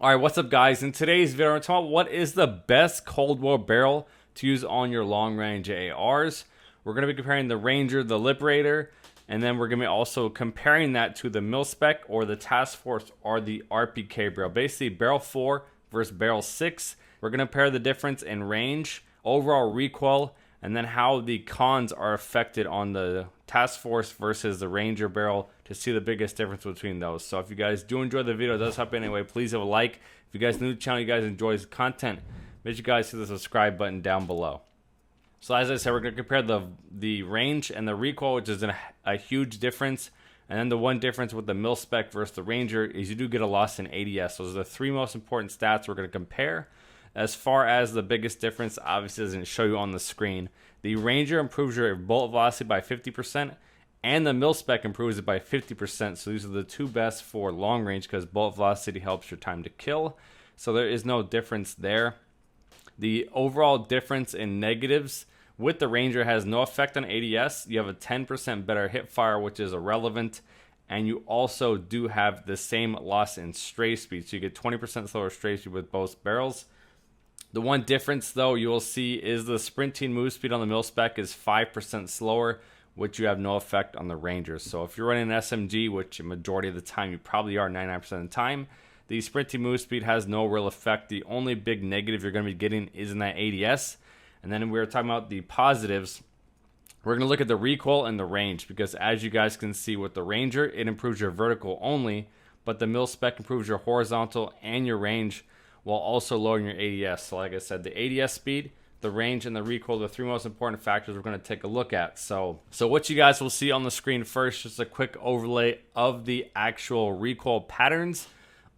Alright, what's up guys? In today's video, we're talking about what is the best Cold War barrel to use on your long range ARs. We're going to be comparing the Ranger, the Liberator, and then we're going to be also comparing that to the Mil-Spec or the Task Force or the RPK barrel. Basically, barrel 4 versus barrel 6. We're going to compare the difference in range, overall recoil, and then how the cons are affected on the Task Force versus the Ranger barrel to see the biggest difference between those. So if you guys do enjoy the video, it does help anyway, please leave a like. If you guys are new to the channel, you guys enjoy this content, make sure you guys hit the subscribe button down below. So as I said, we're going to compare the range and the recoil, which is a huge difference. And then the one difference with the Mil-Spec versus the Ranger is you do get a loss in ADS. Those are the three most important stats we're going to compare. As far as the biggest difference, obviously doesn't show you on the screen. The Ranger improves your bullet velocity by 50%, and the Mil-Spec improves it by 50%. So these are the two best for long range because bullet velocity helps your time to kill. So there is no difference there. The overall difference in negatives with the Ranger has no effect on ADS. You have a 10% better hip fire, which is irrelevant. And you also do have the same loss in stray speed. So you get 20% slower stray speed with both barrels. The one difference, though, you will see is the sprinting move speed on the Mil-Spec is 5% slower, which you have no effect on the Ranger. So if you're running an SMG, which a majority of the time you probably are, 99% of the time, the sprinting move speed has no real effect. The only big negative you're going to be getting is in that ADS. And then we were talking about the positives. We're going to look at the recoil and the range, because as you guys can see with the Ranger, it improves your vertical only, but the Mil-Spec improves your horizontal and your range, while also lowering your ADS. So like I said, the ADS speed, the range, and the recoil are the three most important factors we're going to take a look at. So what you guys will see on the screen first, just a quick overlay of the actual recoil patterns.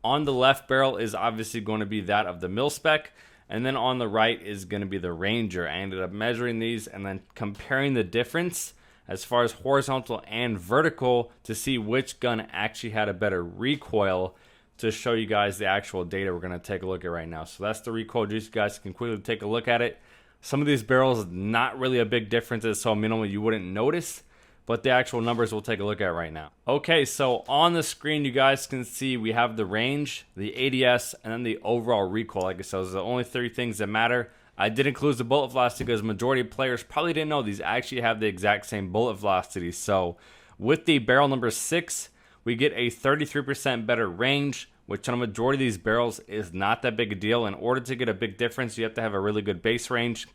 On the left barrel is obviously going to be that of the Mil-Spec, and then on the right is going to be the Ranger. I ended up measuring these and then comparing the difference as far as horizontal and vertical to see which gun actually had a better recoil, to show you guys the actual data we're going to take a look at right now. So that's the recoil. Just you guys can quickly take a look at it. Some of these barrels, not really a big difference. It's so minimal you wouldn't notice, but the actual numbers we'll take a look at right now. Okay, so on the screen you guys can see we have the range, the ADS, and then the overall recoil. Like I said, those are the only three things that matter. I did include the bullet velocity because majority of players probably didn't know these actually have the exact same bullet velocity. So with the barrel number 6, we get a 33% better range, which on a majority of these barrels is not that big a deal. In order to get a big difference, you have to have a really good base range,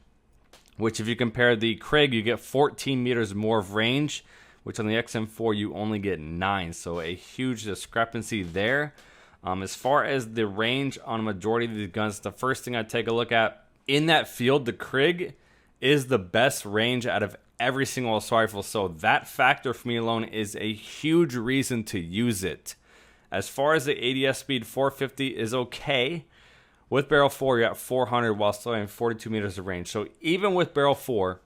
which if you compare the Krig, you get 14 meters more of range, which on the XM4 you only get 9. So a huge discrepancy there. As far as the range on a majority of these guns, the first thing I take a look at, in that field, the Krig is the best range out of every single assault rifle. So that factor for me alone is a huge reason to use it. As far as the ADS speed, 450 is okay. With barrel 4, you're at 400 while still having 42 meters of range. So even with barrel 4,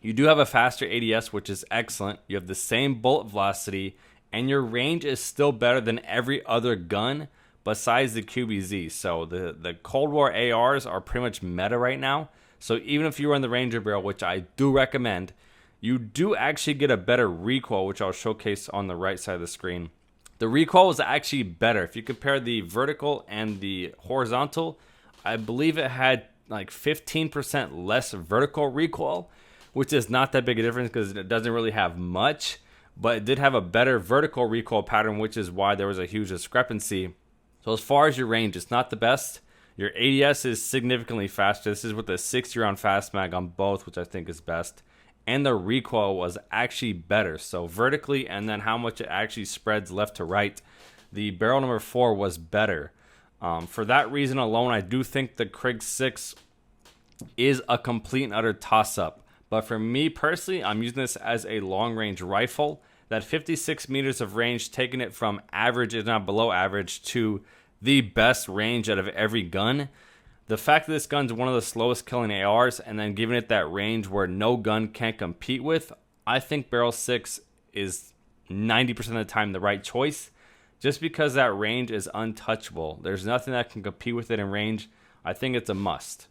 you do have a faster ADS, which is excellent. You have the same bullet velocity, and your range is still better than every other gun besides the QBZ. So the Cold War ARs are pretty much meta right now. So even if you run the Ranger barrel, which I do recommend, you do actually get a better recoil, which I'll showcase on the right side of the screen. The recoil was actually better. If you compare the vertical and the horizontal, I believe it had like 15% less vertical recoil, which is not that big a difference because it doesn't really have much, but it did have a better vertical recoil pattern, which is why there was a huge discrepancy. So as far as your range, it's not the best. Your ADS is significantly faster. This is with a 60 round fast mag on both, which I think is best. And the recoil was actually better. So vertically, and then how much it actually spreads left to right, the barrel number 4 was better. For that reason alone, I do think the Krig 6 is a complete and utter toss-up. But for me personally, I'm using this as a long-range rifle. That 56 meters of range, taking it from average, if not below average, to the best range out of every gun. The fact that this gun's one of the slowest killing ARs and then giving it that range where no gun can't compete with, I think barrel 6 is 90% of the time the right choice, just because that range is untouchable. There's nothing that can compete with it in range. I think it's a must.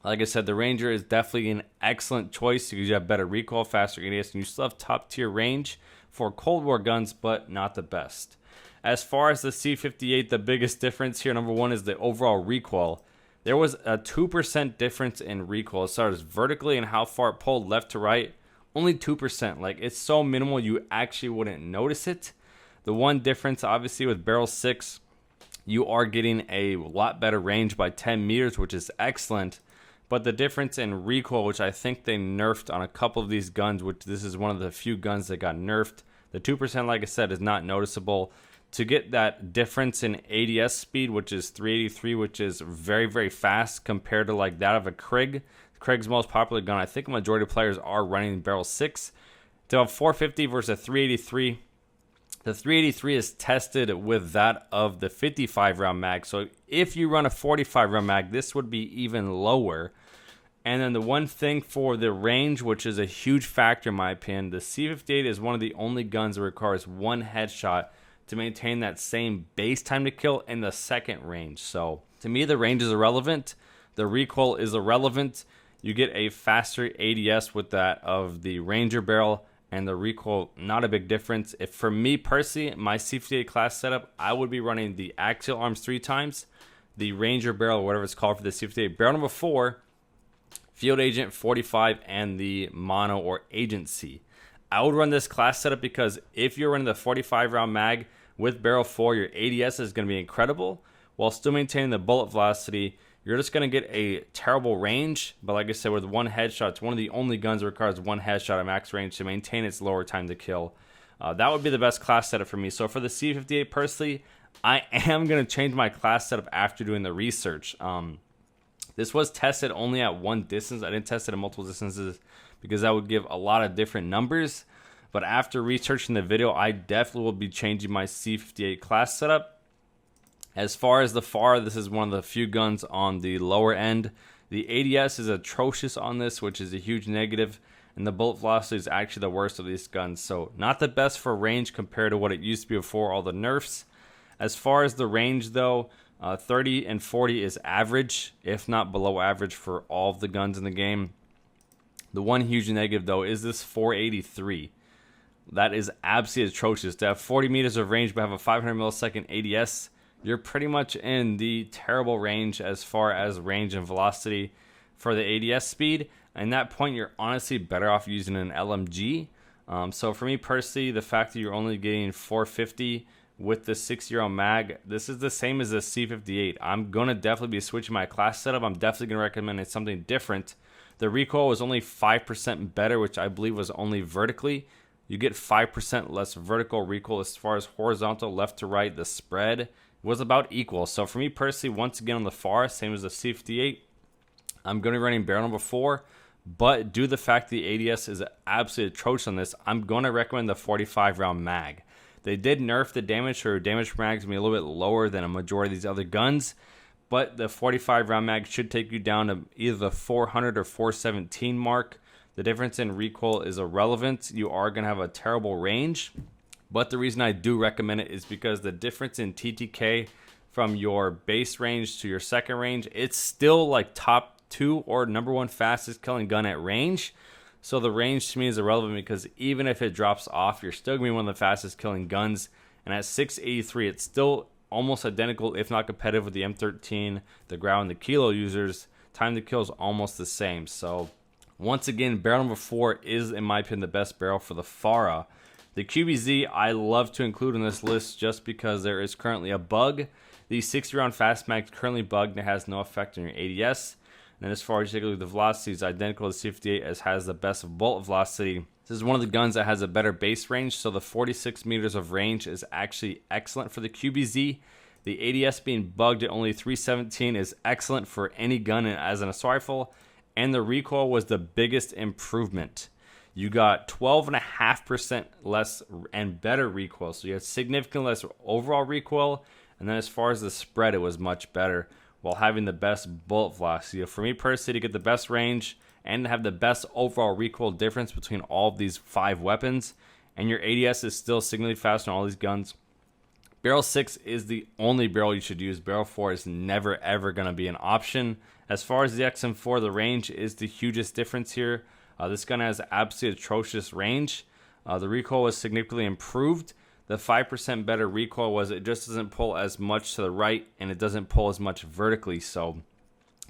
Like I said, the Ranger is definitely an excellent choice because you have better recoil, faster ADS, and you still have top tier range for Cold War guns, but not the best. As far as the C58, the biggest difference here, number one, is the overall recoil. There was a 2% difference in recoil as far as vertically and how far it pulled left to right. Only 2%. Like, it's so minimal you actually wouldn't notice it. The one difference, obviously, with Barrel 6, you are getting a lot better range by 10 meters, which is excellent. But the difference in recoil, which I think they nerfed on a couple of these guns, which this is one of the few guns that got nerfed, the 2%, like I said, is not noticeable. To get that difference in ADS speed, which is 383, which is very, very fast compared to like that of a Krig. Krig's most popular gun. I think a majority of players are running Barrel 6. To have 450 versus a 383, the 383 is tested with that of the 55 round mag. So if you run a 45 round mag, this would be even lower. And then the one thing for the range, which is a huge factor in my opinion, the C58 is one of the only guns that requires one headshot to maintain that same base time to kill in the second range. So to me, the range is irrelevant. The recoil is irrelevant. You get a faster ADS with that of the Ranger barrel, and the recoil, not a big difference. If for me personally, my C58 class setup, I would be running the axial arms 3 times, the Ranger barrel, whatever it's called for the C58 barrel number 4, Field Agent 45, and the Mono or Agency. I would run this class setup because if you're running the 45 round mag with barrel 4, your ADS is going to be incredible while still maintaining the bullet velocity. You're just going to get a terrible range, but like I said, with one headshot, it's one of the only guns that requires one headshot at max range to maintain its lower time to kill. That would be the best class setup for me. So for the C58 personally, I am going to change my class setup after doing the research. This was tested only at one distance. I didn't test it at multiple distances because that would give a lot of different numbers. But after researching the video, I definitely will be changing my C58 class setup. As far as the Fara, this is one of the few guns on the lower end. The ADS is atrocious on this, which is a huge negative, and the bullet velocity is actually the worst of these guns. So not the best for range compared to what it used to be before all the nerfs. As far as the range though, 30 and 40 is average, if not below average for all of the guns in the game. The one huge negative though is this 483. That is absolutely atrocious. To have 40 meters of range but have a 500 millisecond ADS, you're pretty much in the terrible range as far as range and velocity for the ADS speed. And at that point, you're honestly better off using an LMG. So for me personally, the fact that you're only getting 450 with the 6-round mag, this is the same as the C58. I'm going to definitely be switching my class setup. I'm definitely going to recommend something different. The recoil was only 5% better, which I believe was only vertically. You get 5% less vertical recoil. As far as horizontal, left to right, the spread was about equal. So for me personally, once again on the Fara, same as the C58, I'm going to be running barrel number 4. But due to the fact the ADS is absolutely atrocious on this, I'm going to recommend the 45 round mag. They did nerf the damage, so damage per mag is going to be a little bit lower than a majority of these other guns. But the 45 round mag should take you down to either the 400 or 417 mark. The difference in recoil is irrelevant. You are going to have a terrible range. But the reason I do recommend it is because the difference in TTK from your base range to your second range, it's still like top 2 or number 1 fastest killing gun at range. So the range to me is irrelevant because even if it drops off, you're still going to be one of the fastest killing guns. And at 683, it's still almost identical, if not competitive with the M13, the Grau, and the Kilo users. Time to kill is almost the same. So once again, barrel number 4 is, in my opinion, the best barrel for the Fara. The QBZ I love to include in this list just because there is currently a bug. The 60-round fast mag is currently bugged and it has no effect on your ADS. And as far as you take a look at the velocity, it's identical to C58 as has the best bullet velocity. This is one of the guns that has a better base range, so the 46 meters of range is actually excellent for the QBZ. The ADS being bugged at only 317 is excellent for any gun as an assault rifle, and the recoil was the biggest improvement. You got 12.5% less and better recoil, so you had significantly less overall recoil, and then as far as the spread, it was much better, while having the best bullet velocity. For me personally, to get the best range and to have the best overall recoil difference between all of these 5 weapons, and your ADS is still significantly faster on all these guns, barrel 6 is the only barrel you should use. Barrel 4 is never ever going to be an option. As far as the XM4, the range is the hugest difference here. This gun has absolutely atrocious range. The recoil was significantly improved. The 5% better recoil was it just doesn't pull as much to the right, and it doesn't pull as much vertically. So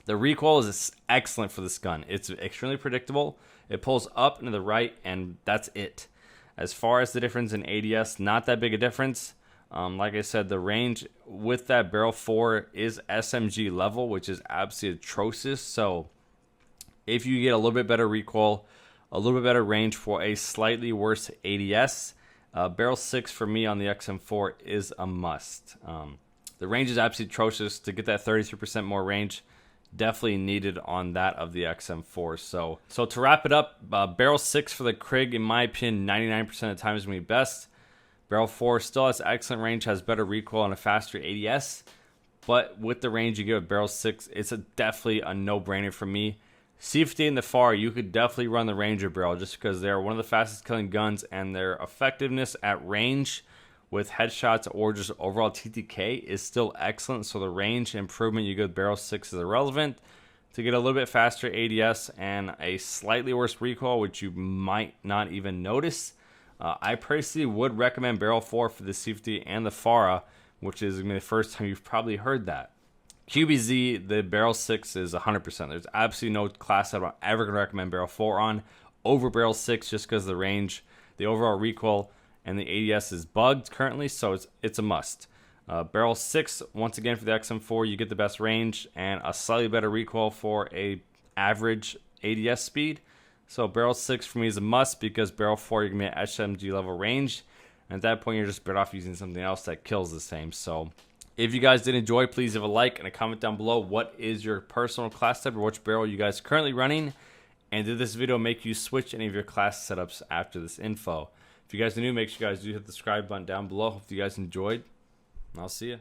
the recoil is excellent for this gun. It's extremely predictable. It pulls up and to the right, and that's it. As far as the difference in ADS, not that big a difference. Like I said, the range with that barrel 4 is SMG level, which is absolutely atrocious. So if you get a little bit better recoil, a little bit better range for a slightly worse ADS, barrel 6 for me on the XM4 is a must. The range is absolutely atrocious. To get that 33% more range, definitely needed on that of the XM4. So to wrap it up, barrel 6 for the Krig, in my opinion, 99% of the time is going to be best. Barrel 4 still has excellent range, has better recoil and a faster ADS. But with the range you get with barrel 6, it's definitely a no-brainer for me. C50 and the Fara, you could definitely run the Ranger barrel just because they're one of the fastest killing guns, and their effectiveness at range with headshots or just overall TTK is still excellent. So the range improvement you get with barrel 6 is irrelevant. To get a little bit faster ADS and a slightly worse recoil, which you might not even notice, I personally would recommend barrel 4 for the C50 and the Fara, which is the first time you've probably heard that. QBZ, the barrel 6 is 100%. There's absolutely no class that I'm ever going to recommend barrel 4 on over barrel 6 just because the range, the overall recoil, and the ADS is bugged currently, so it's a must. Barrel 6, once again for the XM4, you get the best range and a slightly better recoil for a average ADS speed. So barrel 6 for me is a must because barrel 4 you're going to be at SMG level range. And at that point you're just better off using something else that kills the same. So if you guys did enjoy, please leave a like and a comment down below. What is your personal class type or which barrel you guys are currently running? And did this video make you switch any of your class setups after this info? If you guys are new, make sure you guys do hit the subscribe button down below. Hope you guys enjoyed. I'll see you.